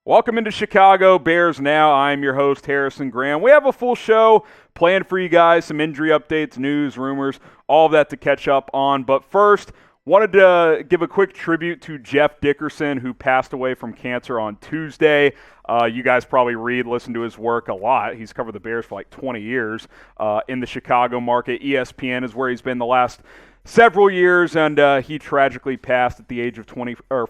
Welcome into Chicago Bears Now. I'm your host, Harrison Graham. We have a full show planned for you guys, some injury updates, news, rumors, all of that to catch up on. But first, wanted to give a quick tribute to Jeff Dickerson, who passed away from cancer on Tuesday. You guys probably listen to his work a lot. He's covered the Bears for like 20 years in the Chicago market. ESPN is where he's been the last several years, and he tragically passed at the age of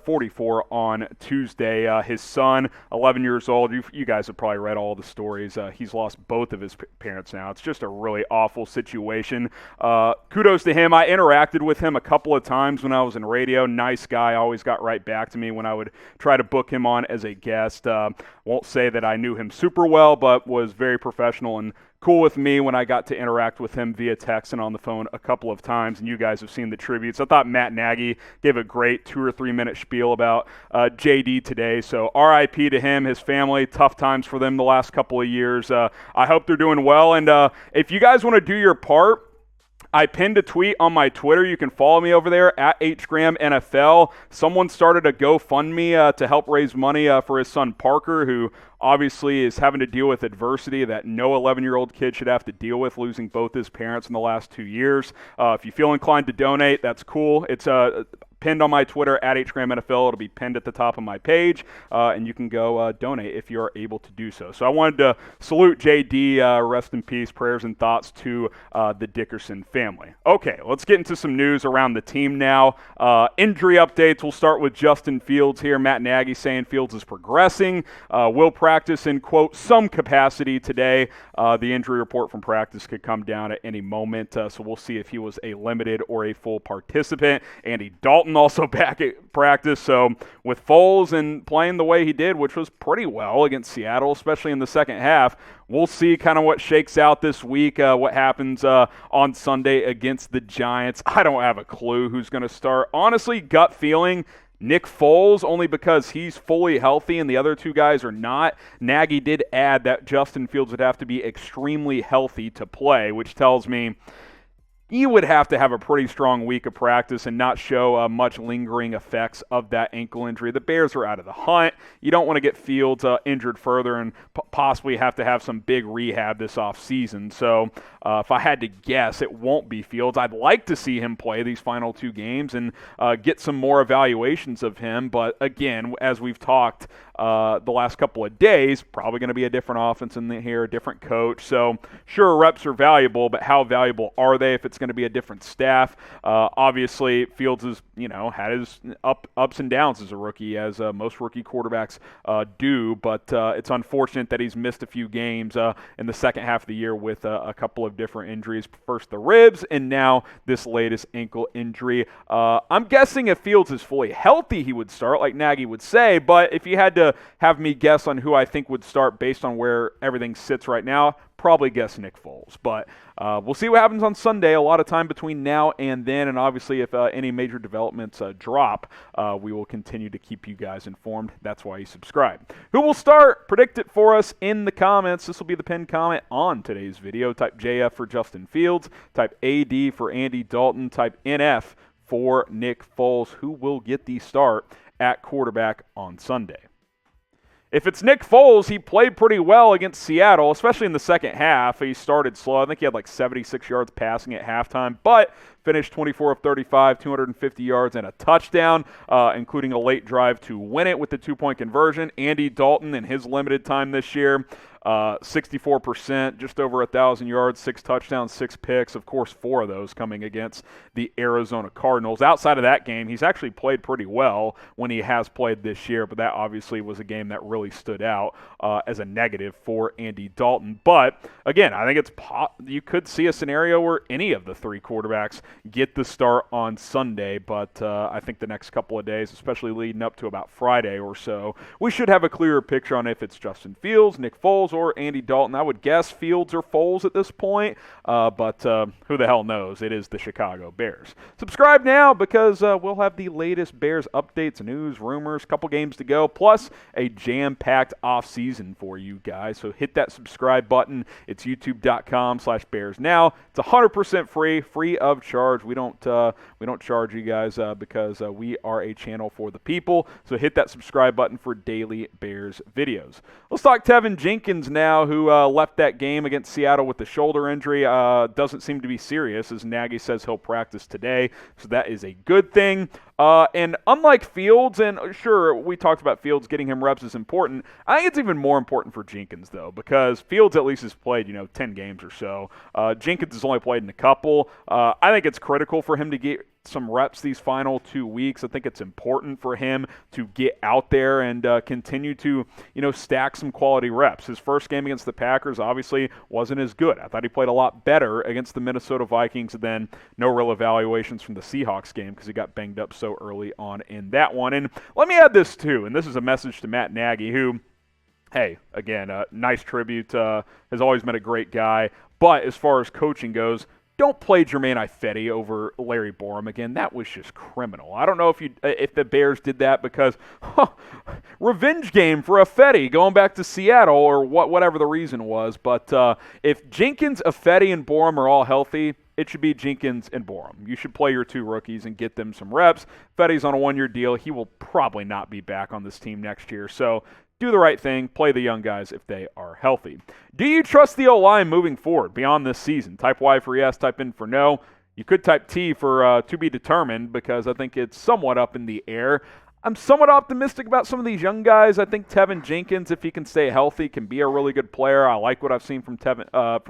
44 on Tuesday. His son, 11 years old, you guys have probably read all the stories. He's lost both of his parents now. It's just a really awful situation. Kudos to him. I interacted with him a couple of times when I was in radio. Nice guy, always got right back to me when I would try to book him on as a guest. Won't say that I knew him super well, but was very professional and cool with me when I got to interact with him via text and on the phone a couple of times, and you guys have seen the tributes. I thought Matt Nagy gave a great 2 or 3 minute spiel about JD today, so RIP to him, his family, tough times for them the last couple of years. I hope they're doing well, and if you guys want to do your part, I pinned a tweet on my Twitter. You can follow me over there at HGramNFL. Someone started a GoFundMe to help raise money for his son Parker, who obviously is having to deal with adversity that no 11-year-old kid should have to deal with, losing both his parents in the last 2 years. If you feel inclined to donate, that's cool. It's pinned on my Twitter at HGramNFL. It'll be pinned at the top of my page, and you can go donate if you're able to do so. So I wanted to salute JD, rest in peace, prayers and thoughts to the Dickerson family. Okay, let's get into some news around the team now. Injury updates. We'll start with Justin Fields here. Matt Nagy saying Fields is progressing. Will practice in, quote, some capacity today. The injury report from practice could come down at any moment, so we'll see if he was a limited or a full participant. Andy Dalton also back at practice, so with Foles and playing the way he did, which was pretty well against Seattle, especially in the second half, we'll see kind of what shakes out this week, what happens on Sunday against the Giants. I don't have a clue who's going to start. Honestly, gut feeling, Nick Foles, only because he's fully healthy and the other two guys are not. Nagy did add that Justin Fields would have to be extremely healthy to play, which tells me he would have to have a pretty strong week of practice and not show much lingering effects of that ankle injury. The Bears are out of the hunt. You don't want to get Fields injured further and possibly have to have some big rehab this offseason. So if I had to guess, it won't be Fields. I'd like to see him play these final 2 games and get some more evaluations of him. But again, as we've talked the last couple of days, probably going to be a different offense in here, a different coach. So sure, reps are valuable, but how valuable are they if it's going to be a different staff? Obviously, Fields has, had his ups and downs as a rookie, as most rookie quarterbacks do, but it's unfortunate that he's missed a few games in the second half of the year with a couple of different injuries. First the ribs, and now this latest ankle injury. I'm guessing if Fields is fully healthy, he would start, like Nagy would say, but if you had to have me guess on who I think would start based on where everything sits right now, probably guess Nick Foles. But we'll see what happens on Sunday. A lot of time between now and then, and obviously if any major developments drop, we will continue to keep you guys informed. That's why you subscribe. Who will start? Predict it for us in the comments. This will be the pinned comment on today's video. Type JF for Justin Fields. Type AD for Andy Dalton. Type NF for Nick Foles. Who will get the start at quarterback on Sunday? If it's Nick Foles, he played pretty well against Seattle, especially in the second half. He started slow. I think he had like 76 yards passing at halftime, but finished 24 of 35, 250 yards and a touchdown, including a late drive to win it with the 2-point conversion. Andy Dalton in his limited time this year, 64%, just over 1,000 yards, 6 touchdowns, 6 picks. Of course, 4 of those coming against the Arizona Cardinals. Outside of that game, he's actually played pretty well when he has played this year, but that obviously was a game that really stood out as a negative for Andy Dalton. But again, I think you could see a scenario where any of the 3 quarterbacks get the start on Sunday, but I think the next couple of days, especially leading up to about Friday or so, we should have a clearer picture on if it's Justin Fields, Nick Foles, or Andy Dalton. I would guess Fields or Foles at this point, but who the hell knows? It is the Chicago Bears. Subscribe now because we'll have the latest Bears updates, news, rumors, couple games to go, plus a jam-packed offseason for you guys. So hit that subscribe button. It's youtube.com/BearsNow. It's 100% free of charge. We don't charge you guys because we are a channel for the people. So hit that subscribe button for daily Bears videos. Let's talk Teven Jenkins now, who left that game against Seattle with the shoulder injury. Doesn't seem to be serious, as Nagy says he'll practice today. So that is a good thing. And unlike Fields, and sure, we talked about Fields, getting him reps is important. I think it's even more important for Jenkins, though, because Fields at least has played, 10 games or so. Jenkins has only played in a couple. I think it's critical for him to get some reps these final 2 weeks. I think it's important for him to get out there and continue to, stack some quality reps. His first game against the Packers obviously wasn't as good. I thought he played a lot better against the Minnesota Vikings, and then no real evaluations from the Seahawks game because he got banged up so early on in that one. And let me add this too, and this is a message to Matt Nagy, who, hey, again, nice tribute, has always been a great guy, but as far as coaching goes, don't play Jermaine Ifedi over Larry Borom again. That was just criminal. I don't know if the Bears did that because revenge game for Ifedi going back to Seattle or whatever the reason was. But if Jenkins, Ifedi, and Borom are all healthy, it should be Jenkins and Borom. You should play your two rookies and get them some reps. Ifedi's on a one-year deal. He will probably not be back on this team next year. So do the right thing. Play the young guys if they are healthy. Do you trust the O-line moving forward beyond this season? Type Y for yes, type in for no. You could type T for to be determined because I think it's somewhat up in the air. I'm somewhat optimistic about some of these young guys. I think Teven Jenkins, if he can stay healthy, can be a really good player. I like what I've seen from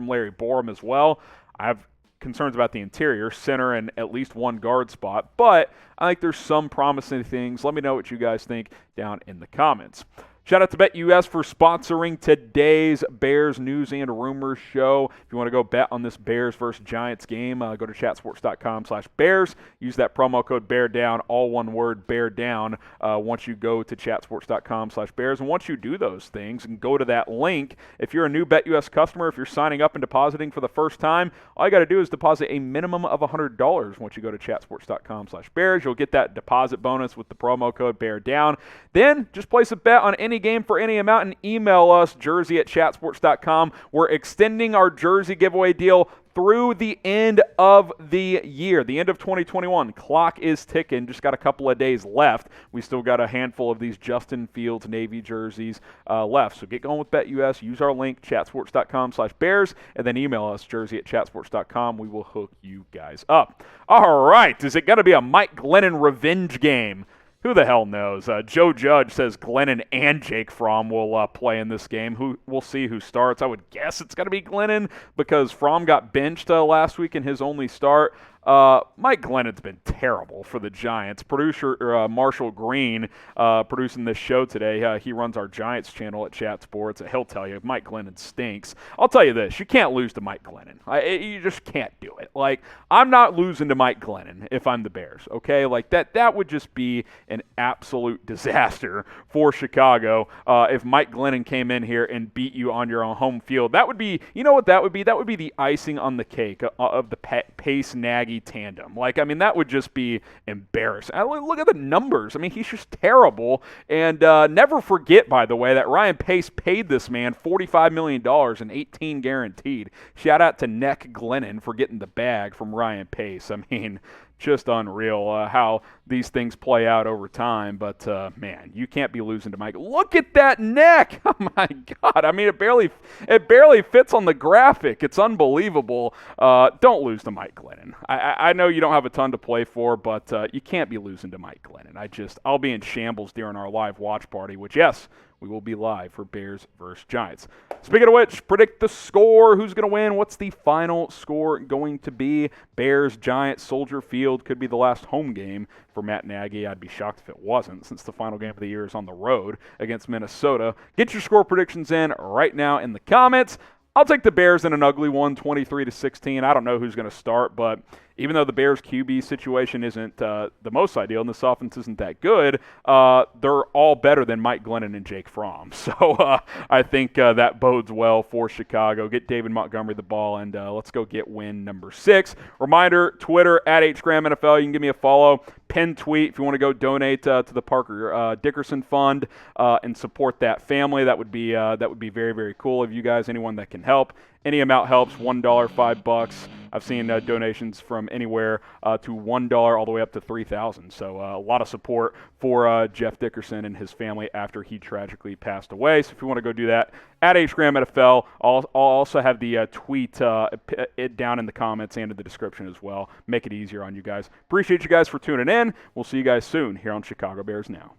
Larry Borom as well. I have concerns about the interior, center, and at least one guard spot, but I think there's some promising things. Let me know what you guys think down in the comments. Shout out to BetUS for sponsoring today's Bears News and Rumors show. If you want to go bet on this Bears versus Giants game, go to chatsports.com/Bears. Use that promo code BEARDOWN, all one word, BEARDOWN, once you go to chatsports.com/Bears. And once you do those things and go to that link, if you're a new BetUS customer, if you're signing up and depositing for the first time, all you got to do is deposit a minimum of $100 once you go to chatsports.com/Bears. You'll get that deposit bonus with the promo code BEARDOWN. Then just place a bet on any game for any amount and email us, jersey@chatsports.com. We're extending our jersey giveaway deal through the end of the year, the end of 2021. Clock is ticking. Just got a couple of days left. We still got a handful of these Justin Fields Navy jerseys left. So get going with BetUS. Use our link, chatsports.com/Bears, and then email us, jersey@chatsports.com. We will hook you guys up. All right. Is it going to be a Mike Glennon revenge game? Who the hell knows? Joe Judge says Glennon and Jake Fromm will play in this game. We'll see who starts. I would guess it's going to be Glennon because Fromm got benched last week in his only start. Mike Glennon's been terrible for the Giants. Producer Marshall Green producing this show today. He runs our Giants channel at Chat Sports. He'll tell you Mike Glennon stinks. I'll tell you this: you can't lose to Mike Glennon. You just can't do it. Like, I'm not losing to Mike Glennon if I'm the Bears. Okay, like that would just be an absolute disaster for Chicago if Mike Glennon came in here and beat you on your own home field. That would be, you know what that would be? That would be the icing on the cake of the Pace Nagy tandem. Like, I mean, that would just be embarrassing. Look at the numbers. I mean, he's just terrible. And never forget, by the way, that Ryan Pace paid this man $45 million and $18 guaranteed. Shout out to Nick Glennon for getting the bag from Ryan Pace. I mean, just unreal how these things play out over time. But, man, you can't be losing to Mike. Look at that neck. Oh, my God. I mean, it barely fits on the graphic. It's unbelievable. Don't lose to Mike Glennon. I know you don't have a ton to play for, but you can't be losing to Mike Glennon. I'll be in shambles during our live watch party, which, yes, we will be live for Bears versus Giants. Speaking of which, predict the score. Who's going to win? What's the final score going to be? Bears, Giants, Soldier Field could be the last home game for Matt Nagy. I'd be shocked if it wasn't, since the final game of the year is on the road against Minnesota. Get your score predictions in right now in the comments. I'll take the Bears in an ugly one, 23-16. I don't know who's going to start, but even though the Bears QB situation isn't the most ideal and this offense isn't that good, they're all better than Mike Glennon and Jake Fromm. So I think that bodes well for Chicago. Get David Montgomery the ball, and let's go get win number 6. Reminder, Twitter, @HGramNFL. You can give me a follow. Pinned tweet if you want to go donate to the Parker Dickerson Fund and support that family. That would be very, very cool of you guys. Anyone that can help. Any amount helps. $1, $5. I've seen donations from anywhere to $1 all the way up to $3,000. So a lot of support for Jeff Dickerson and his family after he tragically passed away. So if you want to go do that, @HGramNFL. I'll also have the tweet it down in the comments and in the description as well. Make it easier on you guys. Appreciate you guys for tuning in. We'll see you guys soon here on Chicago Bears Now.